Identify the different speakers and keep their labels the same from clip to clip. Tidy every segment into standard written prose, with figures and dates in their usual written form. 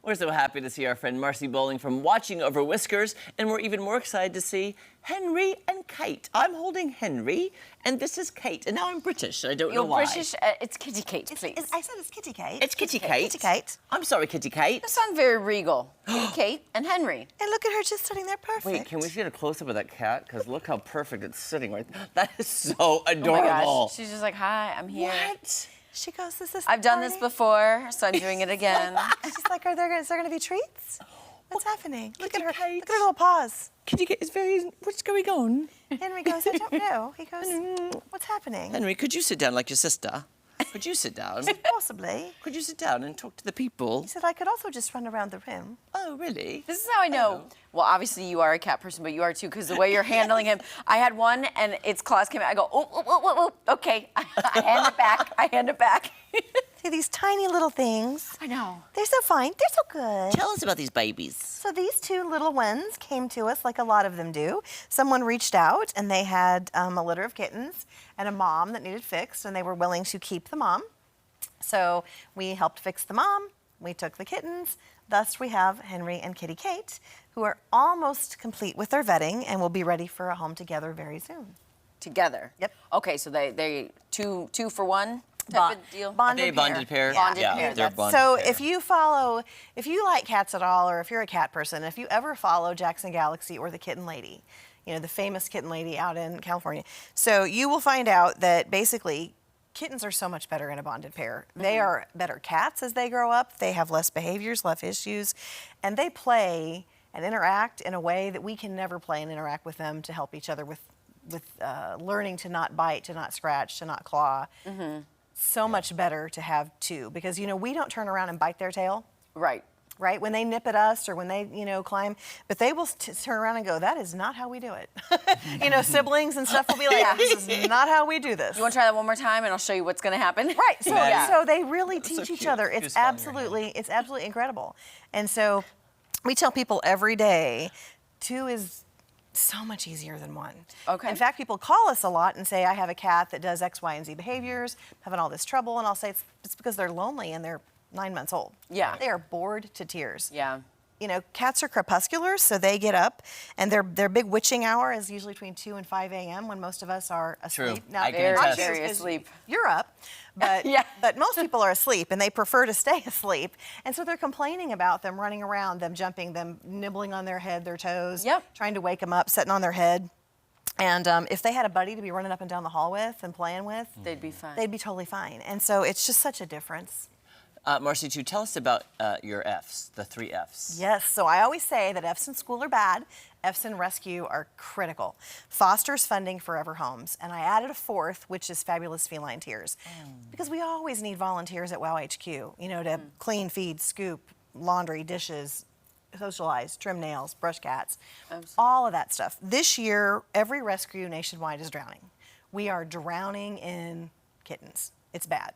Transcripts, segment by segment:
Speaker 1: We're so happy to see our friend Marcy Bowling from Watching Over Whiskers, and we're even more excited to see Henry and Kate. I'm holding Henry, and this is Kate, and now I'm British. I don't know why.
Speaker 2: You're British. It's Kitty Kate, please.
Speaker 3: I said it's Kitty Kate.
Speaker 1: It's Kitty Kate.
Speaker 3: Kitty Kate.
Speaker 1: I'm sorry, Kitty Kate.
Speaker 2: You sound very regal. Kitty Kate and Henry.
Speaker 3: And look at her just sitting there perfect.
Speaker 1: Wait, can we get a close-up of that cat? Because look how perfect it's sitting right there. That is so adorable.
Speaker 2: Oh my gosh. She's just like, hi, I'm here.
Speaker 1: What?
Speaker 3: She goes, this is
Speaker 2: I've done this before, so I'm doing it again.
Speaker 3: She's like, is there going to be treats? What's happening? Look at her.
Speaker 1: Kate.
Speaker 3: Look at her little paws.
Speaker 1: Kitty Kate is very... What's going on?
Speaker 3: Henry goes, I don't know. He goes, what's happening?
Speaker 1: Henry, could you sit down like your sister? Could you sit down?
Speaker 3: Possibly.
Speaker 1: Could you sit down and talk to the people?
Speaker 3: He said, I could also just run around the room.
Speaker 1: Oh, really?
Speaker 2: This is how I know. Well, obviously you are a cat person, but you are too, because the way you're handling him. I had one, and its claws came out. I go, oh, okay. I hand it back. I hand it back.
Speaker 3: See these tiny little things?
Speaker 2: I know.
Speaker 3: They're so fine. They're so good.
Speaker 1: Tell us about these babies.
Speaker 3: So these two little ones came to us like a lot of them do. Someone reached out, and they had a litter of kittens and a mom that needed fixed, and they were willing to keep the mom. So we helped fix the mom. We took the kittens. Thus, we have Henry and Kitty Kate, who are almost complete with their vetting and will be ready for a home together very soon.
Speaker 2: Together?
Speaker 3: Yep.
Speaker 2: Okay, so they two for one type of deal?
Speaker 3: Bonded pair.
Speaker 1: Bonded pair?
Speaker 2: Bonded
Speaker 1: yeah,
Speaker 2: pair.
Speaker 1: they're bonded
Speaker 3: So
Speaker 1: pair.
Speaker 3: if you like cats at all, or if you're a cat person, if you ever follow Jackson Galaxy or the Kitten Lady, you know, the famous Kitten Lady out in California, so you will find out that basically kittens are so much better in a bonded pair. They are better cats as they grow up. They have less behaviors, less issues, and they play and interact in a way that we can never play and interact with them to help each other with learning to not bite, to not scratch, to not claw. So much better to have two, because, you know, we don't turn around and bite their tail.
Speaker 2: Right.
Speaker 3: Right, when they nip at us or when they, you know, climb, but they will turn around and go, that is not how we do it. You know, siblings and stuff will be like, this is not how we do this.
Speaker 2: You want to try that one more time, and I'll show you what's going to happen?
Speaker 3: Right, so,
Speaker 1: Yeah.
Speaker 3: so they really
Speaker 1: That's so
Speaker 3: teach each
Speaker 1: cute.
Speaker 3: other.
Speaker 1: She
Speaker 3: It's
Speaker 1: was following your
Speaker 3: absolutely incredible. And so we tell people every day, two is so much easier than one.
Speaker 2: Okay.
Speaker 3: In fact, people call us a lot and say, I have a cat that does X, Y, and Z behaviors, having all this trouble, and I'll say it's because they're lonely and they're 9 months old.
Speaker 2: Yeah.
Speaker 3: They are bored to tears.
Speaker 2: Yeah.
Speaker 3: You know, cats are crepusculars, so they get up, and their big witching hour is usually between 2 and 5 a.m. when most of us are asleep.
Speaker 1: True. I can
Speaker 2: Very,
Speaker 1: attest.
Speaker 2: very asleep.
Speaker 3: You're up, but
Speaker 2: Yeah.
Speaker 3: but most people are asleep, and they prefer to stay asleep, and so they're complaining about them running around, them jumping, them nibbling on their head, their toes,
Speaker 2: Yep.
Speaker 3: trying to wake them up, sitting on their head. And if they had a buddy to be running up and down the hall with and playing with,
Speaker 2: They'd be fine.
Speaker 3: they'd be totally fine. And so it's just such a difference.
Speaker 1: Marcy, too, tell us about your Fs, the 3 Fs.
Speaker 3: Yes, so I always say that Fs in school are bad, Fs in rescue are critical. Foster's funding forever homes, and I added a 4th, which is fabulous feline tears. Because we always need volunteers at WOW HQ, you know, to clean, feed, scoop, laundry, dishes, socialize, trim nails, brush cats, all of that stuff. This year, every rescue nationwide is drowning. We are drowning in kittens. It's bad.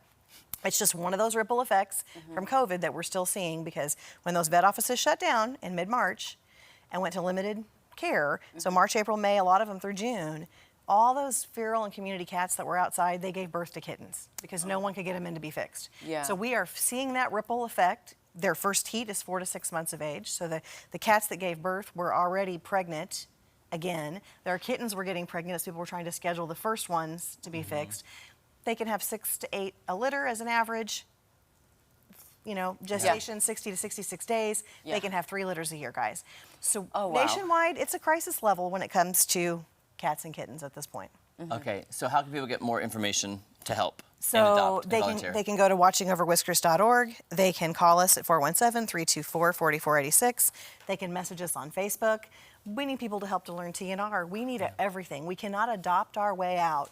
Speaker 3: It's just one of those ripple effects from COVID that we're still seeing, because when those vet offices shut down in mid-March and went to limited care, so March, April, May, a lot of them through June, all those feral and community cats that were outside, they gave birth to kittens because no one could get them in to be fixed.
Speaker 2: Yeah.
Speaker 3: So we are seeing that ripple effect. Their first heat is 4 to 6 months of age, so the cats that gave birth were already pregnant again. Their kittens were getting pregnant as people were trying to schedule the first ones to be fixed. They can have 6 to 8 a litter as an average. You know, gestation 60 to 66 days.
Speaker 2: Yeah.
Speaker 3: They can have 3 litters a year, guys. So
Speaker 2: Oh, wow.
Speaker 3: nationwide, it's a crisis level when it comes to cats and kittens at this point.
Speaker 1: Okay, so how can people get more information to help and
Speaker 3: So
Speaker 1: adopt and
Speaker 3: they
Speaker 1: volunteer?
Speaker 3: can go to watchingoverwhiskers.org. They can call us at 417-324-4486. They can message us on Facebook. We need people to help to learn TNR. We need everything. We cannot adopt our way out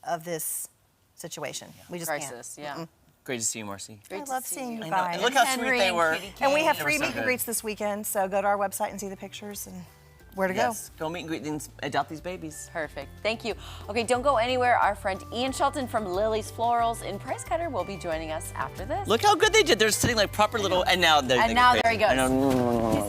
Speaker 3: of this situation. We just
Speaker 2: Crisis,
Speaker 3: can't.
Speaker 2: yeah.
Speaker 1: Great to see you, Marcy.
Speaker 3: I love seeing you
Speaker 1: I know.
Speaker 3: guys.
Speaker 1: And look how
Speaker 2: Henry
Speaker 1: sweet they
Speaker 2: and
Speaker 1: were.
Speaker 2: Kitty
Speaker 3: And we have
Speaker 1: They were
Speaker 3: 3
Speaker 1: so
Speaker 3: meet and
Speaker 1: good.
Speaker 3: greets this weekend, so go to our website and see the pictures and where to
Speaker 1: Yes, go meet and greet and adopt these babies.
Speaker 2: Perfect. Thank you. Okay, don't go anywhere. Our friend Ian Shelton from Lily's Florals in Price Cutter will be joining us after this.
Speaker 1: Look how good they did. They're sitting like proper little, and now they're
Speaker 2: And now
Speaker 1: get
Speaker 2: there he
Speaker 1: crazy.
Speaker 2: goes.
Speaker 1: I know.